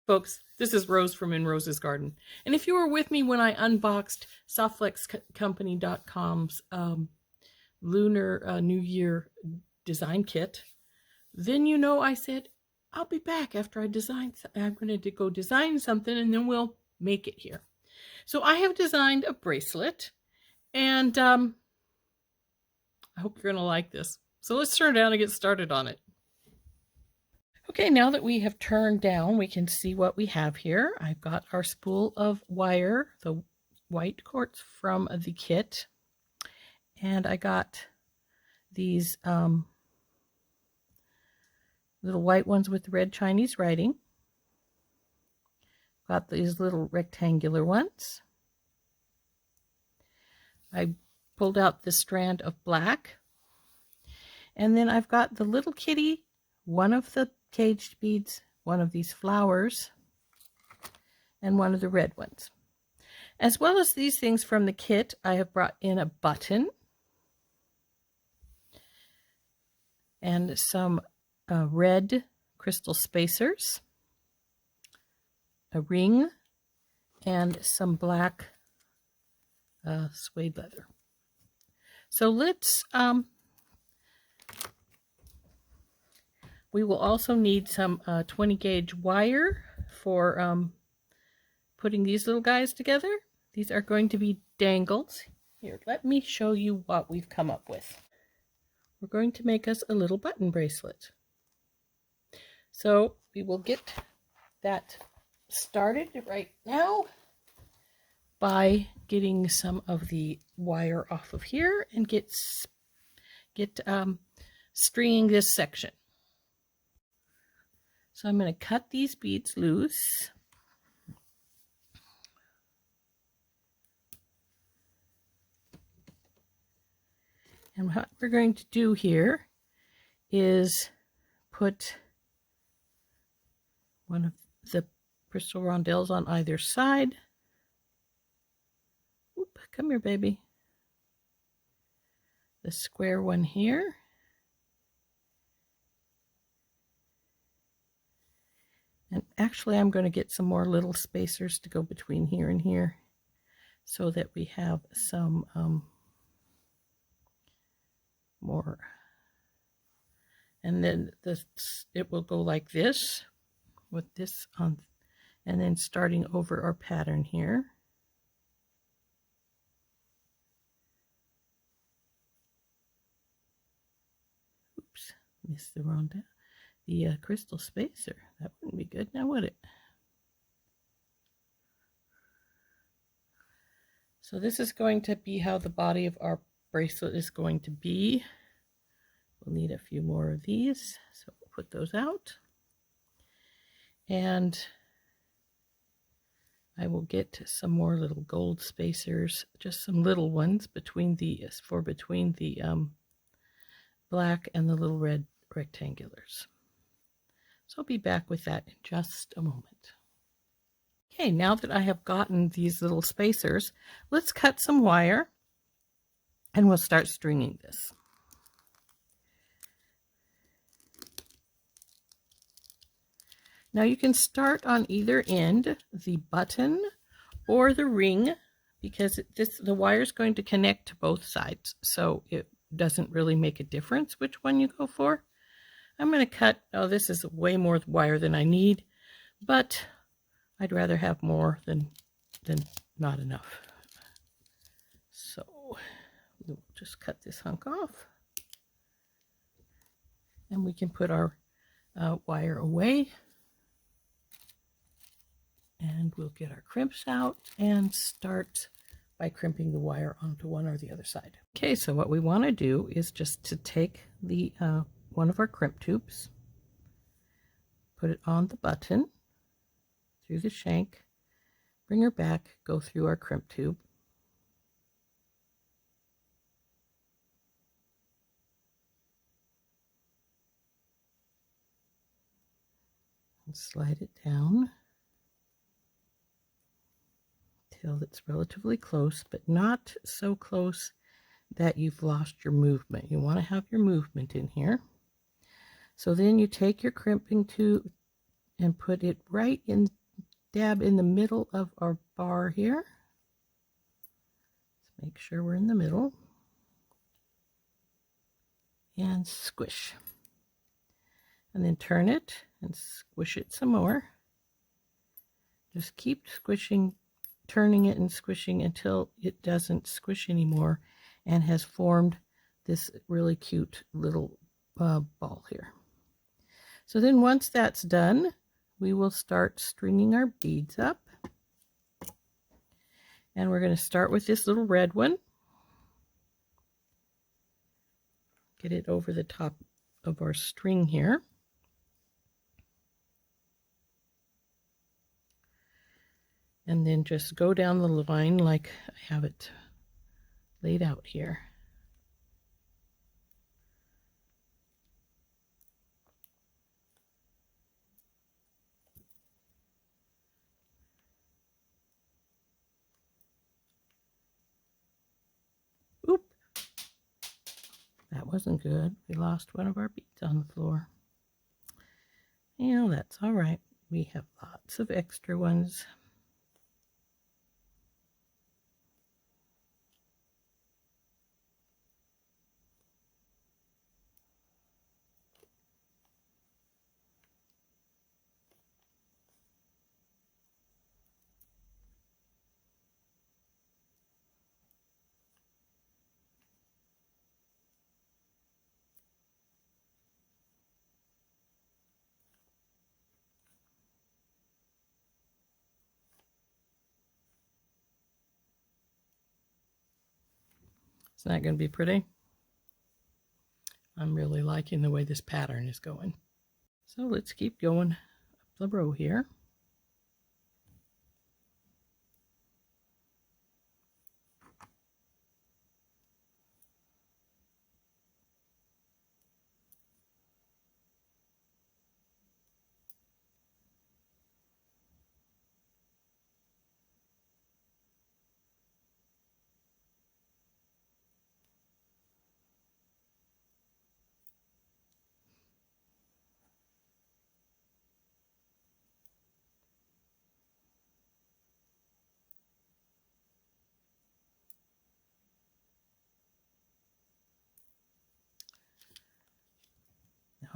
Folks, this is Rose from In Rose's Garden. And if you were with me when I unboxed SoftFlexCompany.com's Lunar New Year design kit, then you know I said, I'll be back after I design. I'm going to go design something and then we'll make it here. So I have designed a bracelet and I hope you're going to like this. So let's turn down and get started on it. Okay, now that we have turned down, we can see what we have here. I've got our spool of wire, the white quartz from the kit. And I got these little white ones with red Chinese writing. Got these little rectangular ones. I pulled out this strand of black. And then I've got the little kitty, one of the caged beads, one of these flowers, and one of the red ones. As well as these things from the kit, I have brought in a button and some red crystal spacers, a ring, and some black suede leather. So let's we will also need some 20 gauge wire for putting these little guys together. These are going to be dangles. Here, let me show you what we've come up with. We're going to make us a little button bracelet. So we will get that started right now by getting some of the wire off of here and get stringing this section. So I'm going to cut these beads loose. And what we're going to do here is put one of the crystal rondelles on either side. Oop, come here, baby. The square one here. And actually, I'm going to get some more little spacers to go between here and here so that we have some more. And then it will go like this with this on, and then starting over our pattern here. Oops, missed the rondelle. The crystal spacer. That wouldn't be good now, would it? So this is going to be how the body of our bracelet is going to be. We'll need a few more of these, so we'll put those out. And I will get some more little gold spacers, just some little ones between the black and the little red rectangulars. So I'll be back with that in just a moment. Okay, now that I have gotten these little spacers, let's cut some wire and we'll start stringing this. Now you can start on either end, the button or the ring, because the wire is going to connect to both sides, so it doesn't really make a difference which one you go for. I'm going to cut, oh, this is way more wire than I need, but I'd rather have more than not enough. So we'll just cut this hunk off. And we can put our wire away. And we'll get our crimps out and start by crimping the wire onto one or the other side. Okay, so what we want to do is just to take the one of our crimp tubes, put it on the button through the shank, bring her back, go through our crimp tube, and slide it down till it's relatively close, but not so close that you've lost your movement. You want to have your movement in here. So then you take your crimping tube and put it right in, dab in the middle of our bar here. Let's make sure we're in the middle. And squish. And then turn it and squish it some more. Just keep squishing, turning it and squishing until it doesn't squish anymore and has formed this really cute little ball here. So then once that's done, we will start stringing our beads up. And we're going to start with this little red one. Get it over the top of our string here. And then just go down the line like I have it laid out here. Oop! That wasn't good. We lost one of our beads on the floor. Yeah, that's all right. We have lots of extra ones. It's not going to be pretty. I'm really liking the way this pattern is going. So let's keep going up the row here.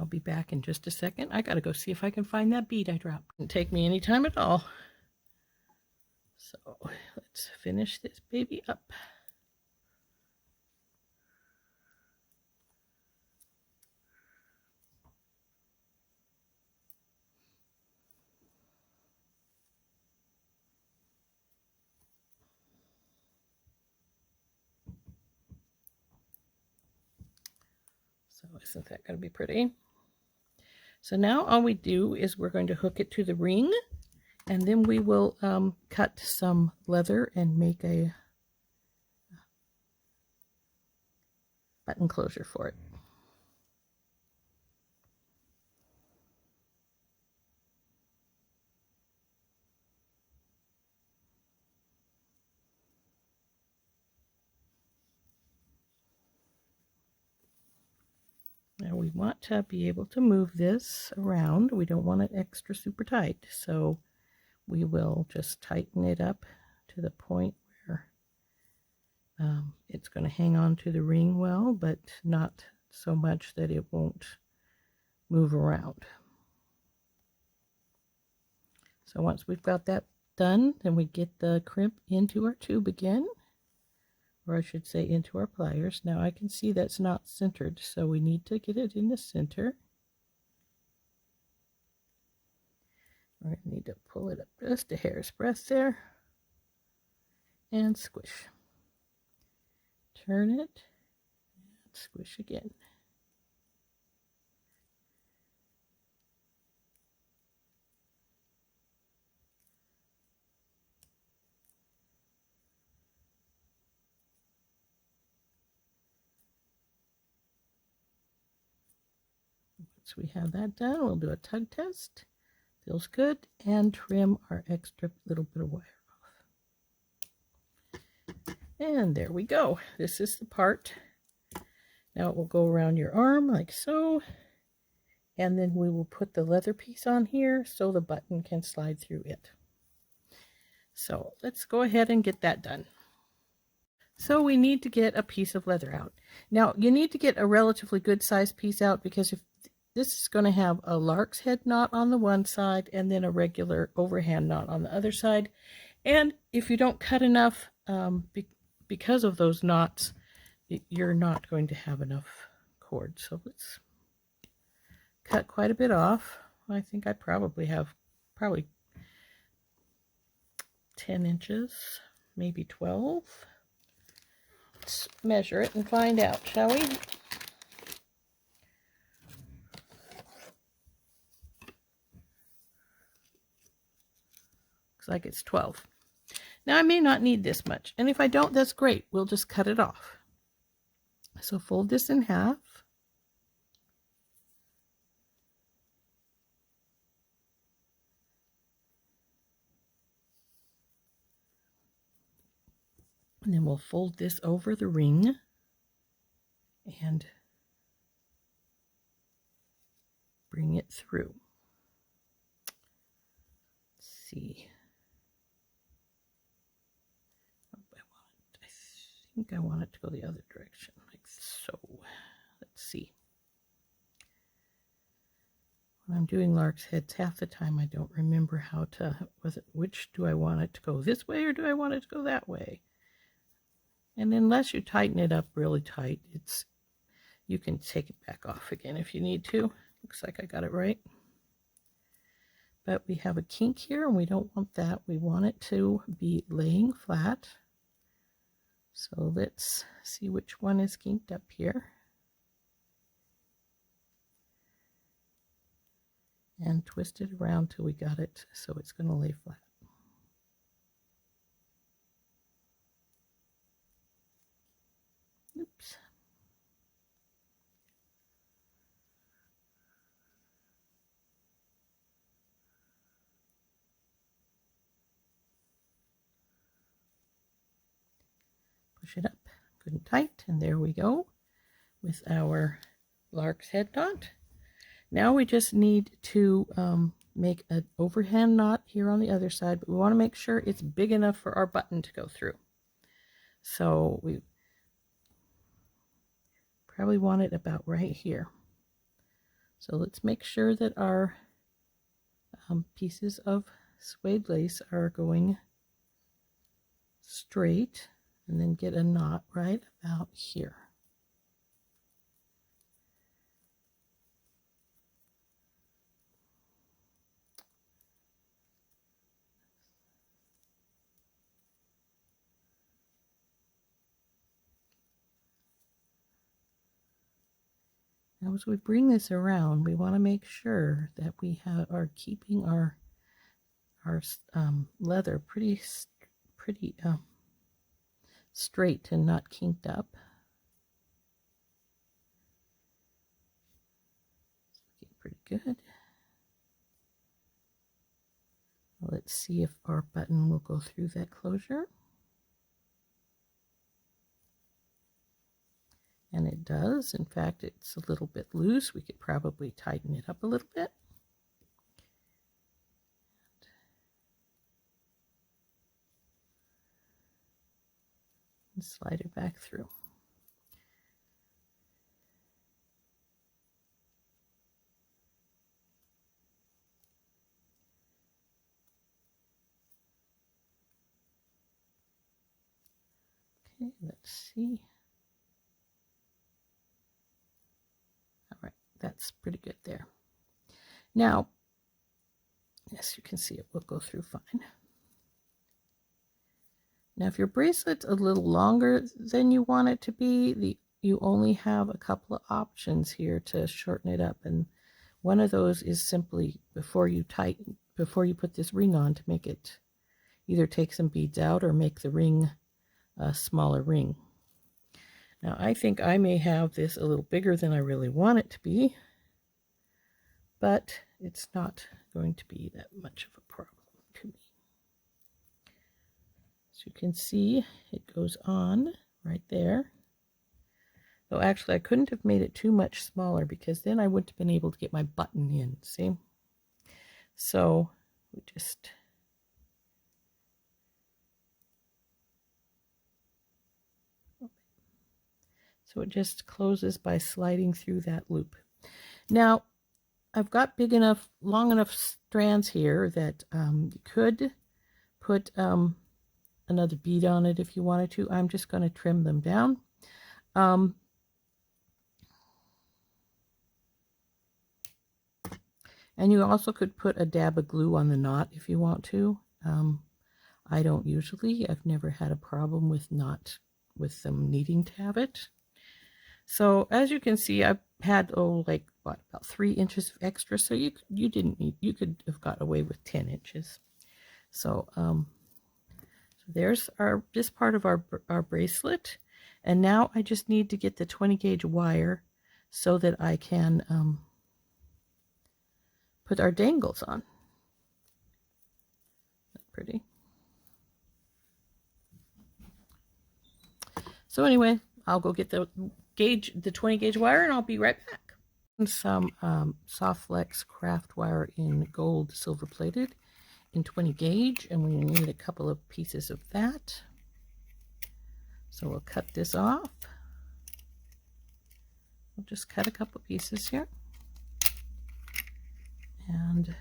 I'll be back in just a second. I gotta go see if I can find that bead I dropped. Didn't take me any time at all. So let's finish this baby up. So isn't that going to be pretty? So now all we do is we're going to hook it to the ring, and then we will cut some leather and make a button closure for it. Now we want to be able to move this around. We don't want it extra super tight, so we will just tighten it up to the point where it's going to hang on to the ring well, but not so much that it won't move around. So once we've got that done, then we get the crimp into our tube again. Or I should say into our pliers. Now I can see that's not centered, so we need to get it in the center. We're going to need to pull it up just a hair's breadth there. And squish. Turn it. And squish again. Once we have that done, we'll do a tug test. Feels good, and trim our extra little bit of wire off. And there we go. This is the part. Now it will go around your arm like so, And then we will put the leather piece on here so the button can slide through it. So let's go ahead and get that done. So we need to get a piece of leather out. Now you need to get a relatively good sized piece out, because if this is going to have a lark's head knot on the one side and then a regular overhand knot on the other side. And if you don't cut enough, because of those knots, you're not going to have enough cord. So let's cut quite a bit off. I think I probably have 10 inches, maybe 12. Let's measure it and find out, shall we? Looks like it's 12. Now I may not need this much, and if I don't, that's great. We'll just cut it off. So fold this in half. And then we'll fold this over the ring and bring it through. Let's see. I think I want it to go the other direction, like so. Let's see. When I'm doing lark's heads, half the time I don't remember how to, which do I want it to go this way or do I want it to go that way? And unless you tighten it up really tight, you can take it back off again if you need to. Looks like I got it right. But we have a kink here and we don't want that. We want it to be laying flat. So let's see which one is kinked up here. And twist it around till we got it so it's going to lay flat. Oops. Push it up good and tight, and there we go with our lark's head knot. Now we just need to make an overhand knot here on the other side, but we want to make sure it's big enough for our button to go through. So we probably want it about right here. So let's make sure that our pieces of suede lace are going straight, and then get a knot right about here. Now as we bring this around, we want to make sure that we are keeping our leather pretty straight and not kinked up. It's looking pretty good. Let's see if our button will go through that closure. And it does. In fact, it's a little bit loose. We could probably tighten it up a little bit. And slide it back through. Okay, let's see. All right, that's pretty good there. Now, yes, you can see it will go through fine. Now, if your bracelet's a little longer than you want it to be, you only have a couple of options here to shorten it up. And one of those is simply before you put this ring on, to make it either take some beads out or make the ring a smaller ring. Now, I think I may have this a little bigger than I really want it to be, but it's not going to be that much of a problem to me. As you can see, it goes on right there. Though actually I couldn't have made it too much smaller because then I wouldn't have been able to get my button in, see? So we just so it just closes by sliding through that loop. Now I've got big enough, long enough strands here that you could put another bead on it if you wanted to. I'm just going to trim them down. And you also could put a dab of glue on the knot if you want to. I don't usually. I've never had a problem with them needing to have it. So as you can see, I've had about 3 inches of extra. So you could have got away with 10 inches. So there's this part of our bracelet, and now I just need to get the 20 gauge wire so that I can put our dangles on. Pretty. So anyway, I'll go get the 20 gauge wire, and I'll be right back. Some SoftFlex craft wire in gold, silver plated, in 20 gauge, and we need a couple of pieces of that. So we'll cut this off. We'll just cut a couple pieces here, and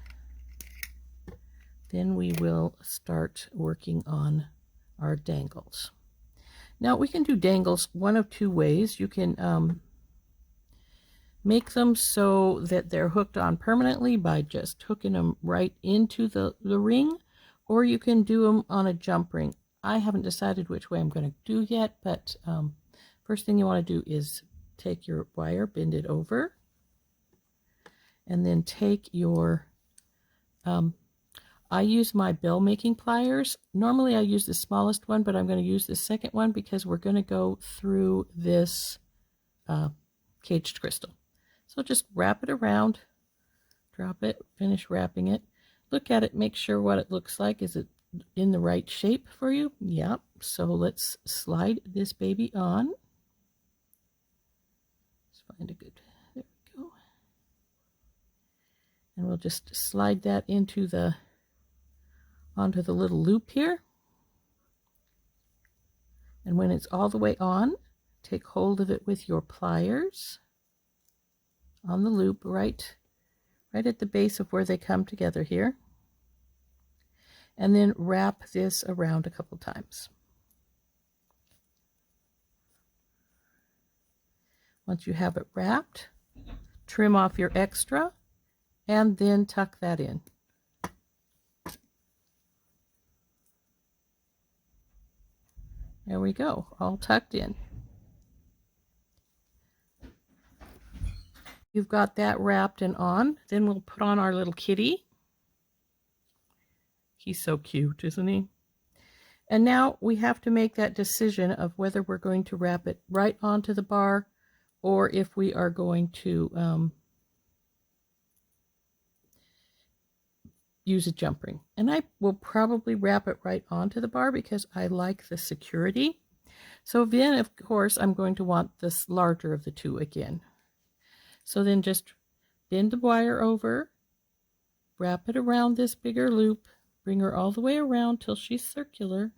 then we will start working on our dangles. Now we can do dangles one of 2 ways. You can make them so that they're hooked on permanently by just hooking them right into the ring, or you can do them on a jump ring. I haven't decided which way I'm going to do yet, but first thing you want to do is take your wire, bend it over, and then take your I use my bell making pliers. Normally I use the smallest one, but I'm going to use the second one because we're going to go through this caged crystal. So just wrap it around, drop it, finish wrapping it, look at it, make sure what it looks like. Is it in the right shape for you? Yep. So let's slide this baby on. Let's find a good, there we go. And we'll just slide that onto the little loop here. And when it's all the way on, take hold of it with your pliers on the loop right at the base of where they come together here. And then wrap this around a couple times. Once you have it wrapped, trim off your extra and then tuck that in. There we go, all tucked in. You've got that wrapped and on. Then we'll put on our little kitty. He's so cute, isn't he? And now we have to make that decision of whether we're going to wrap it right onto the bar or if we are going to use a jump ring. And I will probably wrap it right onto the bar because I like the security. So then, of course, I'm going to want this larger of the 2 again. So then just bend the wire over, wrap it around this bigger loop, bring her all the way around till she's circular,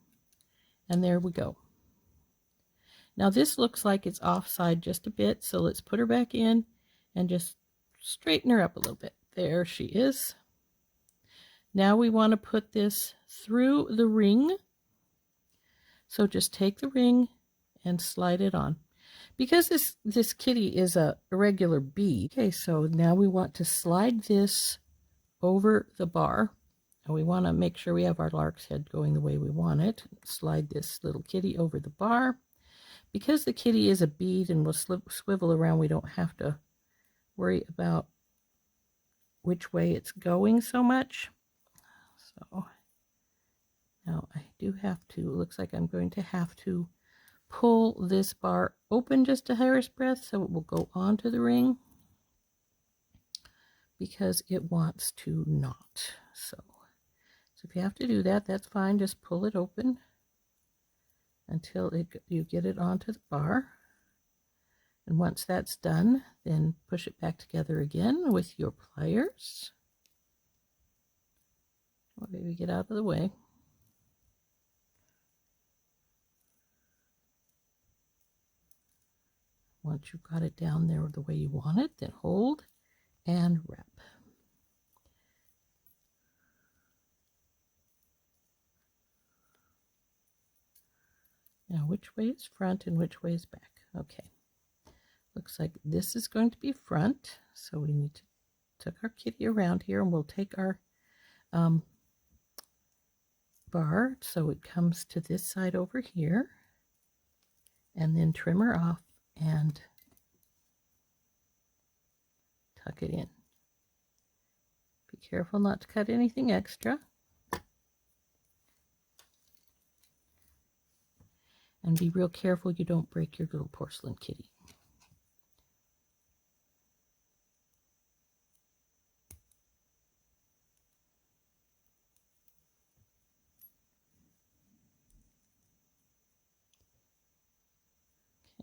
and there we go. Now this looks like it's offside just a bit, so let's put her back in and just straighten her up a little bit. There she is. Now we want to put this through the ring. So just take the ring and slide it on. Because this kitty is a regular bead. Okay, so now we want to slide this over the bar. And we want to make sure we have our lark's head going the way we want it. Slide this little kitty over the bar. Because the kitty is a bead and will swivel around, we don't have to worry about which way it's going so much. So now I do have to, it looks like I'm going to have to pull this bar open just a hair's breadth so it will go onto the ring because it wants to knot. So if you have to do that, that's fine. Just pull it open until you get it onto the bar. And once that's done, then push it back together again with your pliers. Oh, baby, get out of the way. Once you've got it down there the way you want it, then hold and wrap. Now, which way is front and which way is back? Okay. Looks like this is going to be front, so we need to tuck our kitty around here, and we'll take our bar so it comes to this side over here, and then trim her off and tuck it in. Be careful not to cut anything extra. And be real careful you don't break your little porcelain kitty.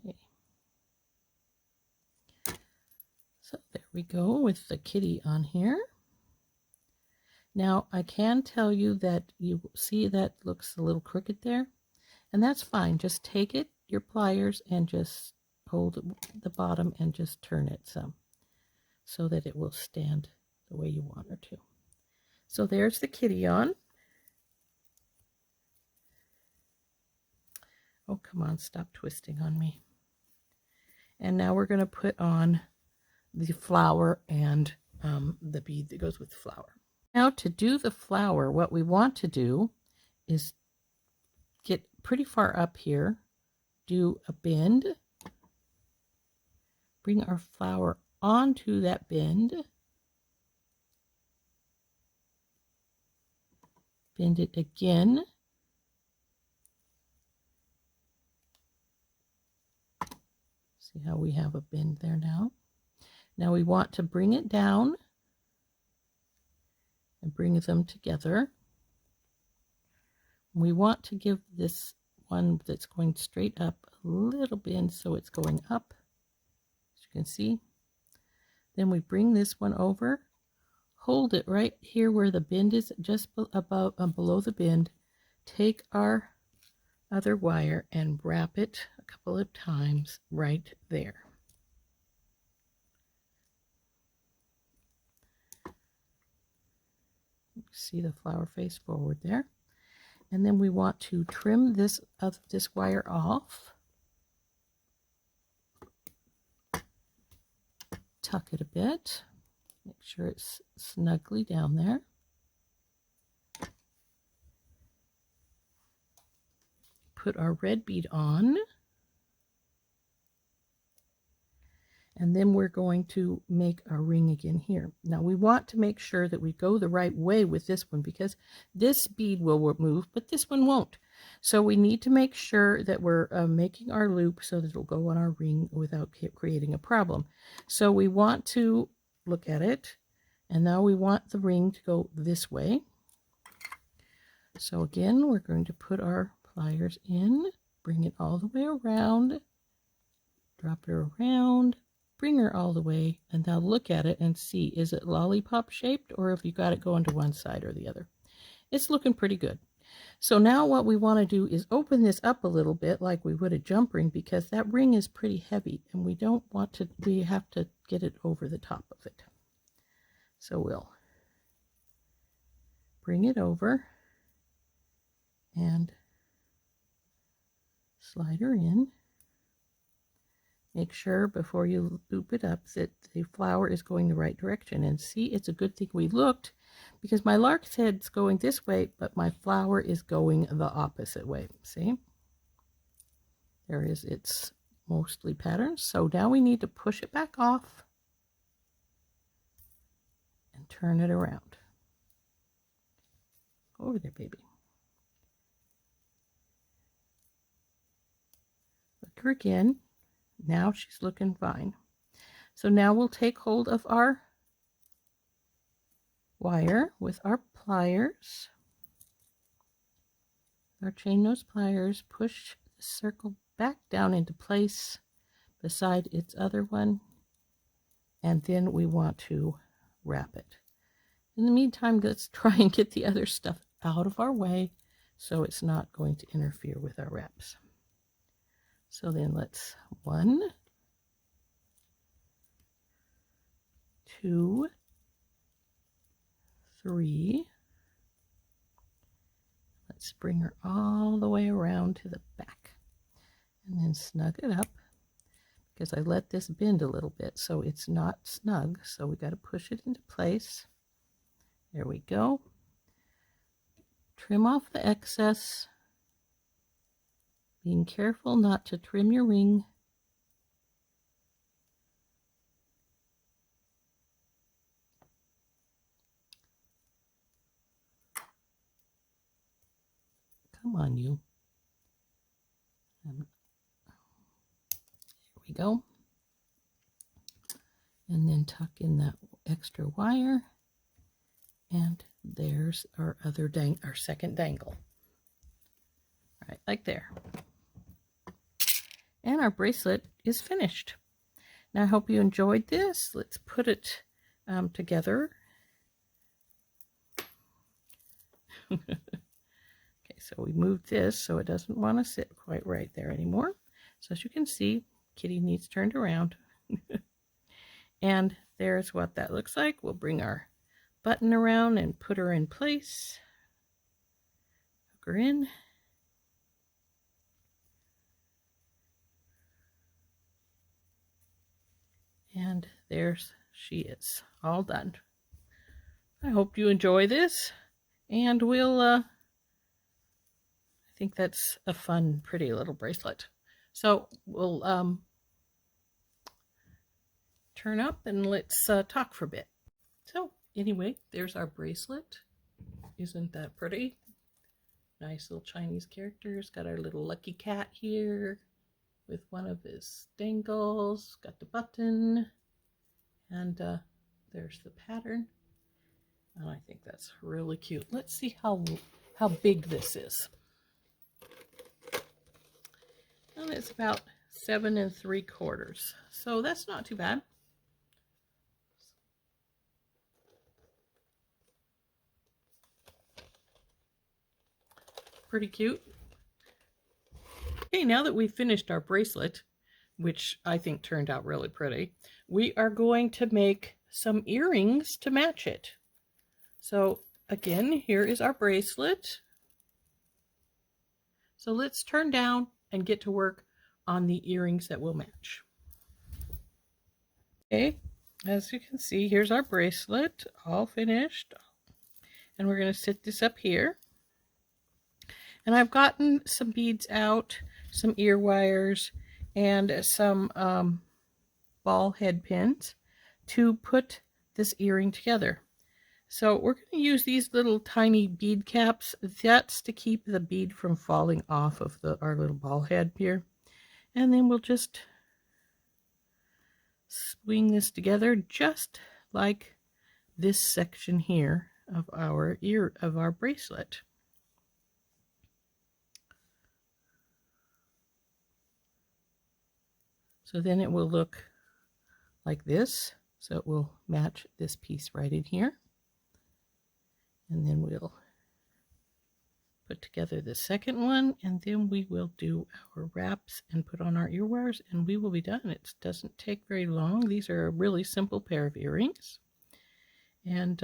Okay. So there we go with the kitty on here. Now I can tell you that you see that looks a little crooked there. And that's fine. Just take it, your pliers, and just hold the bottom and just turn it some so that it will stand the way you want her to. So there's the kitty on. Oh, come on, stop twisting on me. And now we're going to put on the flower and the bead that goes with the flower. Now to do the flower, what we want to do is get pretty far up here, do a bend, bring our flower onto that bend, bend it again, see how we have a bend there now. Now we want to bring it down and bring them together. We want to give this one that's going straight up a little bend so it's going up, as you can see. Then we bring this one over, hold it right here where the bend is, just above below the bend. Take our other wire and wrap it a couple of times right there. See the flower face forward there. And then we want to trim this wire off. Tuck it a bit. Make sure it's snugly down there. Put our red bead on. And then we're going to make our ring again here. Now we want to make sure that we go the right way with this one, because this bead will move, but this one won't. So we need to make sure that we're making our loop so that it'll go on our ring without creating a problem. So we want to look at it, and now we want the ring to go this way. So again, we're going to put our pliers in, bring it all the way around, drop it around, bring her all the way, and now look at it and see, is it lollipop shaped, or have you got it going to one side or the other? It's looking pretty good. So now what we want to do is open this up a little bit like we would a jump ring, because that ring is pretty heavy and we don't want to, we have to get it over the top of it. So we'll bring it over and slide her in. Make sure before you loop it up that the flower is going the right direction. And see, it's a good thing we looked, because my lark's head's going this way, but my flower is going the opposite way. See? There is its mostly patterns. So now we need to push it back off and turn it around. Over there, baby. Look her again. Now she's looking fine. So now we'll take hold of our wire with our pliers, our chain nose pliers, push the circle back down into place, beside its other one, and then we want to wrap it. In the meantime, let's try and get the other stuff out of our way so it's not going to interfere with our wraps. So then let's 1, 2, 3. Let's bring her all the way around to the back and then snug it up, because I let this bend a little bit so it's not snug, so we got to push it into place. There we go. Trim off the excess, being careful not to trim your ring. Come on, you. There we go. And then tuck in that extra wire. And there's our our second dangle. Right, like there. And our bracelet is finished. Now I hope you enjoyed this. Let's put it together. Okay, so we moved this so it doesn't want to sit quite right there anymore. So as you can see, Kitty needs turned around. And there's what that looks like. We'll bring our button around and put her in place. Hook her in. And there's she is, all done. I hope you enjoy this, and we'll I think that's a fun, pretty little bracelet. So we'll turn up and let's talk for a bit. So anyway, there's our bracelet. Isn't that pretty? Nice little Chinese characters. Got our little lucky cat here with one of his dangles. Got the button, and there's the pattern. And I think that's really cute. Let's see how big this is. And it's about 7 3/4. So that's not too bad. Pretty cute. Okay, now that we've finished our bracelet, which I think turned out really pretty, we are going to make some earrings to match it. So again, here is our bracelet. So let's turn down and get to work on the earrings that will match. Okay, as you can see, here's our bracelet, all finished. And we're going to sit this up here. And I've gotten some beads out, some ear wires, and some ball head pins to put this earring together. So we're going to use these little tiny bead caps. That's to keep the bead from falling off of our little ball head here. And then we'll just swing this together just like this section here of our bracelet. So then it will look like this. So it will match this piece right in here. And then we'll put together the second one, and then we will do our wraps and put on our ear wires, and we will be done. It doesn't take very long. These are a really simple pair of earrings. And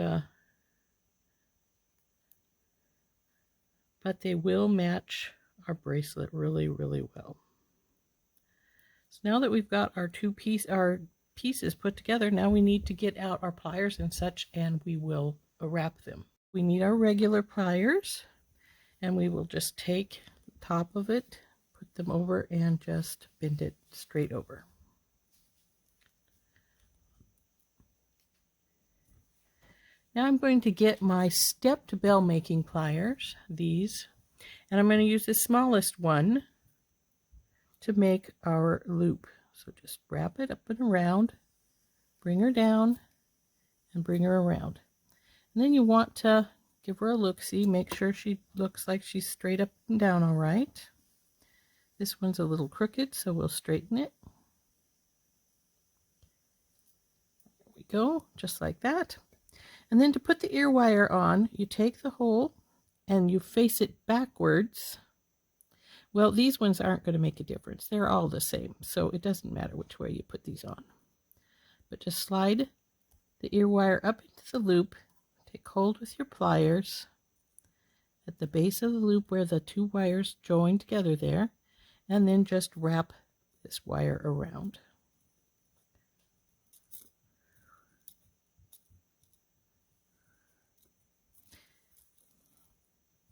but they will match our bracelet really, really well. So now that we've got our pieces put together, now we need to get out our pliers and such, and we will wrap them. We need our regular pliers, and we will just take the top of it, put them over, and just bend it straight over. Now I'm going to get my stepped bell making pliers, these, and I'm going to use the smallest one to make our loop. So just wrap it up and around, bring her down, and bring her around. And then you want to give her a look-see, make sure she looks like she's straight up and down all right. This one's a little crooked, so we'll straighten it. we go, just like that. And then to put the ear wire on, you take the hole and you face it backwards. Well, these ones aren't going to make a difference. They're all the same, so it doesn't matter which way you put these on. But just slide the ear wire up into the loop, take hold with your pliers at the base of the loop where the two wires join together there, and then just wrap this wire around.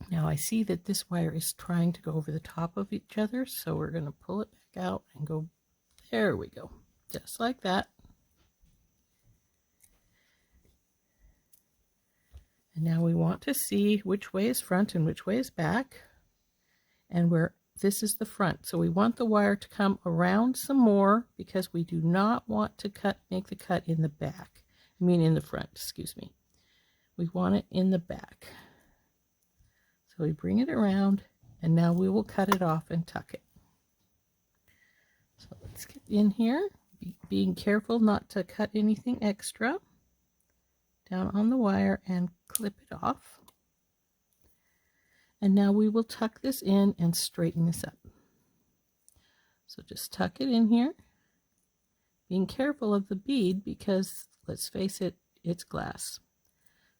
Now I see that this wire is trying to go over the top of each other, so we're going to pull it back out and go, there we go, just like that. And now we want to see which way is front and which way is back. And this is the front, so we want the wire to come around some more because we do not want to make the cut in the back. I mean in the front, excuse me. We want it in the back. So we bring it around, and now we will cut it off and tuck it. So let's get in here, being careful not to cut anything extra. Down on the wire and clip it off. And now we will tuck this in and straighten this up. So just tuck it in here, being careful of the bead because, let's face it, it's glass.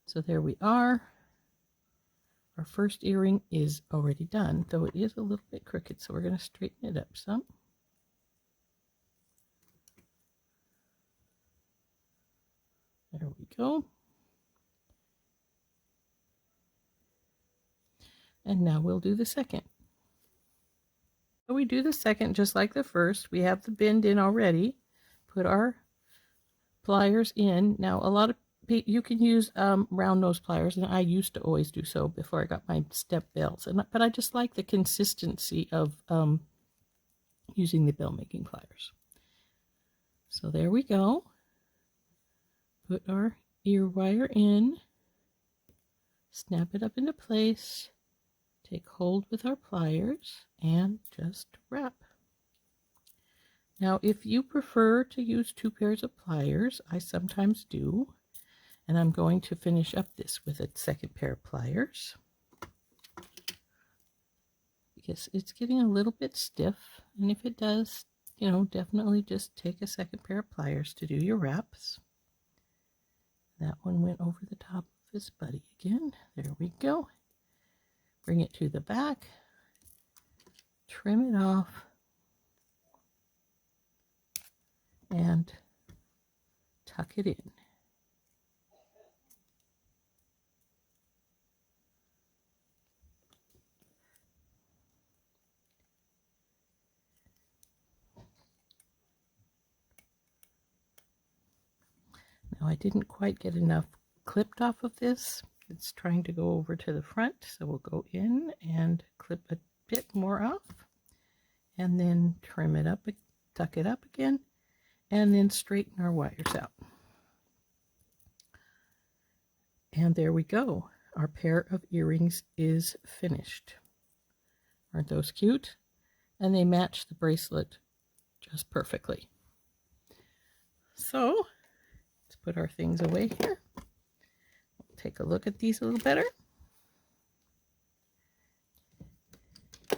So there we are. Our first earring is already done, though it is a little bit crooked, so we're going to straighten it up some. There we go. And now we'll do the second. So we do the second just like the first. We have the bend in already. Put our pliers in. Now a lot of you can use round nose pliers, and I used to always do so before I got my step bells. But I just like the consistency of using the bell making pliers. So there we go. Put our ear wire in. Snap it up into place. Take hold with our pliers and just wrap. Now, if you prefer to use 2 pairs of pliers, I sometimes do, and I'm going to finish up this with a second pair of pliers because it's getting a little bit stiff, and if it does, you know, definitely just take a second pair of pliers to do your wraps. That one went over the top of his buddy again. There we go. Bring it to the back, trim it off, and tuck it in. Now I didn't quite get enough clipped off of this. It's trying to go over to the front, so we'll go in and clip a bit more off, and then trim it up, tuck it up again, and then straighten our wires out. And there we go. Our pair of earrings is finished. Aren't those cute? And they match the bracelet just perfectly. So let's put our things away here. Take a look at these a little better. As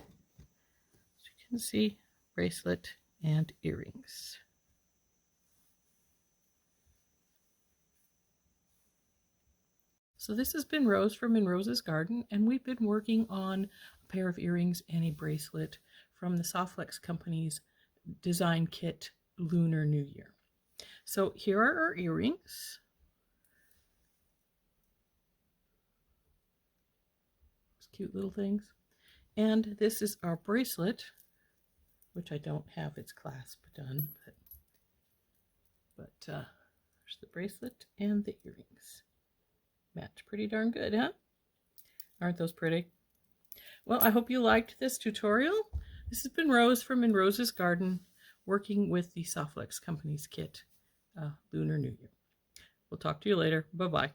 you can see, bracelet and earrings. So this has been Rose from In Rose's Garden, and we've been working on a pair of earrings and a bracelet from the SoftFlex company's design kit, Lunar New Year. So here are our earrings. Cute little things. And this is our bracelet, which I don't have its clasp done, but there's the bracelet and the earrings. Match pretty darn good, huh? Aren't those pretty? Well, I hope you liked this tutorial. This has been Rose from In Rose's Garden, working with the SoftFlex company's kit, Lunar New Year. We'll talk to you later. Bye-bye.